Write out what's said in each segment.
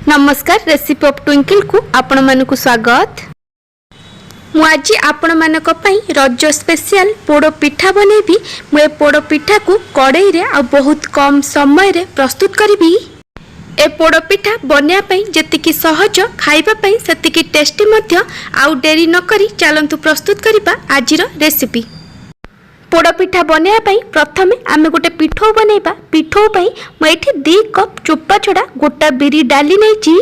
नमस्कार recipe of twinkle को आपण मानकु स्वागत। मु आज आपण मानक पई रज स्पेशल पोड़ पिठा बनेबी। मु पोड़ पिठा को कड़ाई रे आ बहुत कम समय रे प्रस्तुत करिबी। ए पोड़ पिठा बनिया पई जतिकी सहज खाइबा पई सेतिकी टेस्टी मध्य। आउ डेरी न करी चलंतु प्रस्तुत करिबा आजिर रेसिपी। पोड़ पिठा बनिया पई प्रथमे आमे गोटे पिठो बनेबा। पिठो पई म एठी 2 कप चोपा छड़ा गोटा बिरी डाली नेची।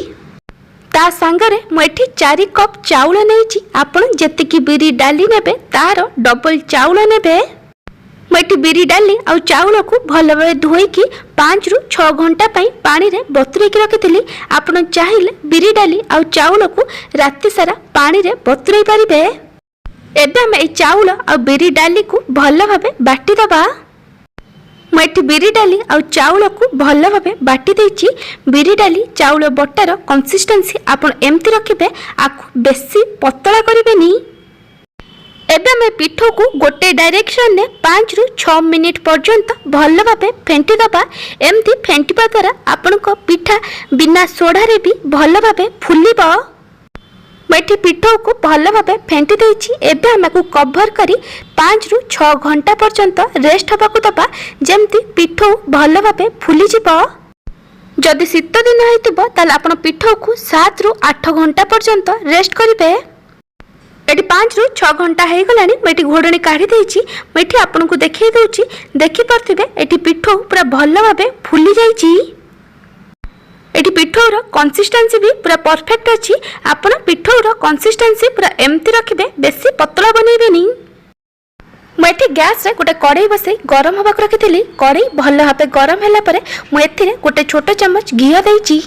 ता संगरे म एठी 4 कप चाउल नेची। आपण जतिकी बिरी डाली नेबे तार डबल चाउल नेबे। म एठी बिरी डाली आ चाउल को भल भाबे धोई की 5 रु 6 घंटा पई पानी रे बतुरै की रखितली। आपण चाहिले बिरी डाली आ चाउल को राति सारा पानी रे बतुरै परिबे। एबे हम ए चाउल आ बिरी डाली को भल भाबे बाटी दबा। मैं बिरी डाली आ चाउल को भल भाबे बाटी देछि। बिरी डाली चाउल बटार कंसिस्टेंसी आपण एमती रखिबे, आकु बेसी पतला करिबेनी। एबे हम पिठो को गोटे डायरेक्शन ने 5 रु 6 मिनिट पर्यंत भल भाबे फेंटी दबा। एमती फेंटिबा द्वारा आपण को पिठा बिना सोडा रे भी भल भाबे फुलिबो। मैं पिठो को भल भाबे फेंटी देछि। एबे हमको कवर करी 5 रु 6 घंटा पर्यंत रेस्ट हबाकू दबा, जेमती पिठो भल भाबे फुली जिवो। जदि शीत दिन हेतिबो ताल आपण पिठो को 7 रु 8 घंटा पर्यंत रेस्ट करिवे। एटी 5 रु 6 घंटा हे गलानी। मैं घोड़णी काढ़ी देछि। मैं आपण को देखै दउछि, देखि परथिबे एटी पिठो पूरा भल भाबे फुली जाइछि। एटी पिठोर कंसिस्टेंसी भी पूरा परफेक्ट अच्छी। आपण पिठोर कंसिस्टेंसी पूरा एमती रखिबे, बेसी पतला बनेबेनी। मैं गैस रे गोटे कड़ाई बसई गरम हवा रखी। कड़ाई भल भाबे गरम होला परे मु एथिरे गोटे छोट चम्मच घी देइछि।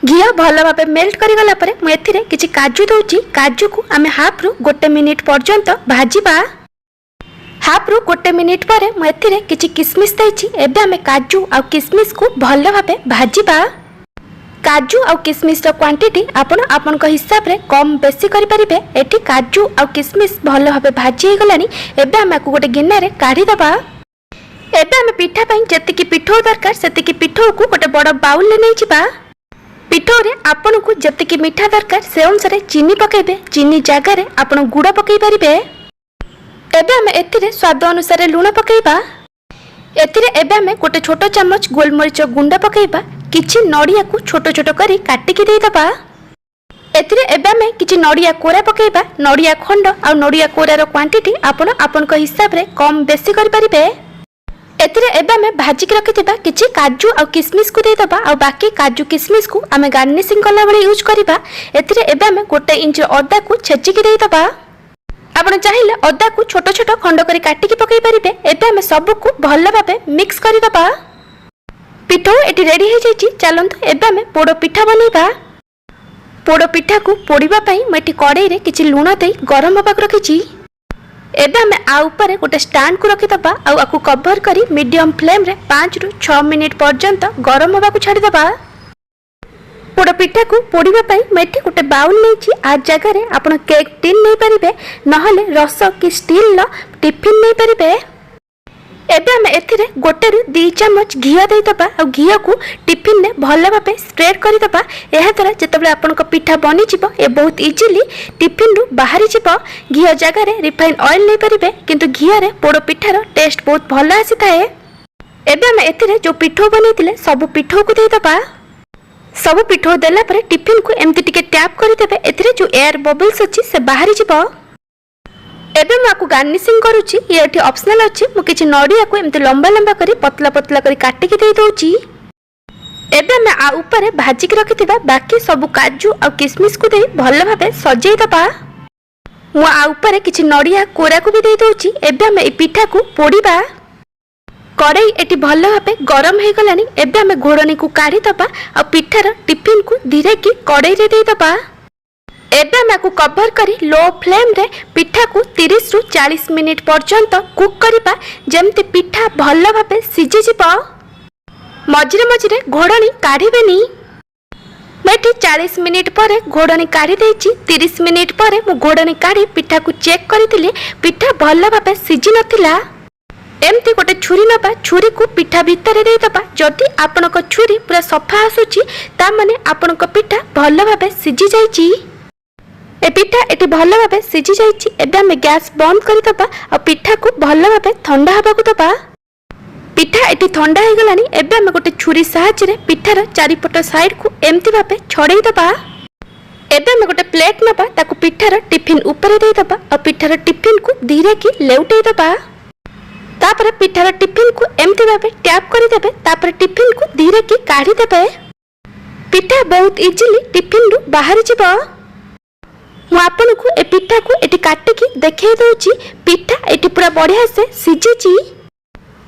घी भल भाबे मेल्ट करी गला परे मु एथिरे किछि काजू दउछि। काजू को आमे हाफ रु गोटे मिनिट पर्यंत भाजिबा। हाफ रु गोटे मिनिट परे मु एथिरे किछि किसमिस देइछि। एबे आमे काजू आ किसमिस को भल भाबे भाजिबा। काजू आ किसमिस क्वांटिटी आपण हिसाब रे कम बेसी करि परिबे। एठी काजू आ किसमिस भल भाबे भाजी हे गलानी। एबे हम गोटे गिन्ना रे काढी दबा। एबे हम पिठा पई जतिकी पिठो दरकार सेतिकी पिठो को गोटे बड़ बाउल ले नै जिबा। पिठो रे आपण को जतिकी मीठा दरकार से अनुसार चीनी पकेबे। चीनी जगह रे आपण गुड़ पकई परिबे। एबे हम एथिरे स्वाद अनुसार लूण पकेबा। एथिरे एबे हम गोटे छोट चम्मच गोलमरिच गुंड पकेबा। किछि नड़िया को छोट छोट करी काटिकी दे दबा। एथिरे एबे हम किछि नड़िया कोरा पकेबा। नड़िया खंड आ नड़िया कोरार क्वांटिटी आपण हिसाब रे कम बेसी करि परिबे। एथिरे एबे हम भाजी के रखिथिबा किछि काजू आ किसमिस को दे दबा। आ बाकी काजू किसमिस को हम गार्निशिंग कला बेले यूज करिबा। एथिरे एबे हम गोटे इंच अदा को छेचिकी दे दबा। आपण चाहिले अदा को छोट छोट खंड करी काटिकी पकई परिबे। एबे हम सब को भल भाबे मिक्स करि दबा। पिठो एटी रेडी हो जाइछि। चलंतु एबे हम पोड़ पिठा बनेबा। पोड़ पिठा को पोड़ीबा पई मैं कड़ाई रे किछि लूण देई गरम हबाक रखिछि। एबे हम आ ऊपर गोटे स्टैंड को रखि दबा। आ आकु कवर करी मीडियम फ्लेम रे 5 रु 6 मिनिट पर्यंत गरम हबाक छाडी दबा। पोड़ पिठा को पोड़ीबा पई मैं गोटे बाउल नेछि। आ जगह रे आपण केक टिन नै परिबे, नहले रस कि स्टील लो टिफिन नै परिबे। एबे हम एथिरे गोटे रु 2 चम्मच घी दे दबा। आ घी को टिफिन ने भल भाबे स्प्रेड कर दबा। एहा द्वारा जेतबे आपण को पिठा बनि जिवो ए बहुत इजीली टिफिन रु बाहरी जिवो। घी जगह रे रिफाइन ऑयल नै परिबे, किंतु घी रे पोड़ पिठार टेस्ट बहुत भल आसी थाए। एबे हम एथिरे जो पिठो बनेतिले सब पिठो को दे दबा। सब पिठो देला परे टिफिन को एमती टिके टैप कर देबे। एथिरे जो एयर बबल्स अछि से बाहरी जिवो। एबे मैं आपको गार्निशिंग करूची। ये एठी ऑप्शनल अछि। मु किछि नड़िया को एमती लंबा लंबा करी पतला पतला करी काटिकी दे दोची। एबे मैं आ ऊपर भाजी के रखिथिबा बाकी सब काजू आ किसमिस को दे भल भाबे सजेई दबा। मु आ ऊपर किछि नड़िया कोरा को भी दे दोची। एबे हम ए पिठा को पोड़ीबा। कड़ाई एटी भल भाबे गरम हे गलानी। एबे हम घोड़णी को काढ़ी दबा। आ पिठार टिफिन को धीरे की कड़ाई रे दे दबा। एबे हम कवर करी लो फ्लेम रे पिठा को 30 रु 40 मिनिट पर्यंत कुक करिबा, जेमती पिठा भल भाबे सिझि जिवो। मझिरे मझिरे घोड़णी काढ़ीबेनी। मैं 40 मिनिट पर घोड़णी काढ़ी देछि। 30 मिनिट पर मु घोड़णी काढ़ी पिठा को चेक करितिली। पिठा भल भाबे सिझि नथिला। एमती गोटे छुरी नबा छुरी को पिठा भितर दे दबा जदि आपनक छुरी पूरा सफा आसुची ता माने आपनक पिठा भल भाबे सिझी जाईची। ए पिठा एटी भल भाबे सिझी जाईची। एबे हम गैस बंद कर दबा और पिठा को भल भाबे ठंडा हबा को दबा। पिठा एटी ठंडा हो गलानी। एबे हम गोटे छुरी सहायता रे पिठार चारिपट साइड को एमती भाबे छड़ेई दबा। एबे हम गोटे प्लेट नबा ताको पिठार टिफिन ऊपर दे दबा और पिठार टिफिन को धीरे की लेउटेई दबा। तापर पिठार टिफिन को एमती भाबे टैप कर देबे। तापर टिफिन को धीरे की काढ़ी देबे। पिठा बहुत इजीली टिफिन रु बाहर जिवो। मु आपन को ए पिठा को एटी काटी की देखाई दउची। पिठा एटी पूरा बढ़िया से सिझीची।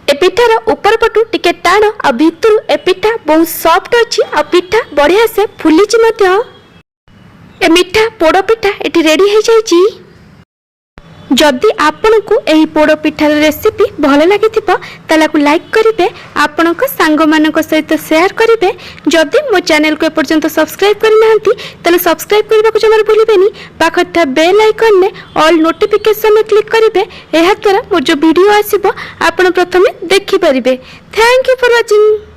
ए पिठार ऊपर पटु टिके टाण और भितरु ए पिठा बहुत सॉफ्ट अछि और पिठा बढ़िया से फुलीची मध्य। ए मिठा पोड़ पिठा एटी रेडी हो जाइची। जदि आपन को एही पोड़ पिठार रेसिपी भल लगी ताला को लाइक करिवे, आपनक सांग मानक सहित शेयर करिवे। जदि मो चैनल को एपर्यंत सब्सक्राइब करि नाहंती ताले सब्सक्राइब करबा को जमार भूलिबेनी। पाखर था बेल आइकन ने ऑल नोटिफिकेशन में क्लिक करिवे। एहा द्वारा मोर जो वीडियो आसीबो आपन प्रथमे देखि परिबे। Thank you for watching.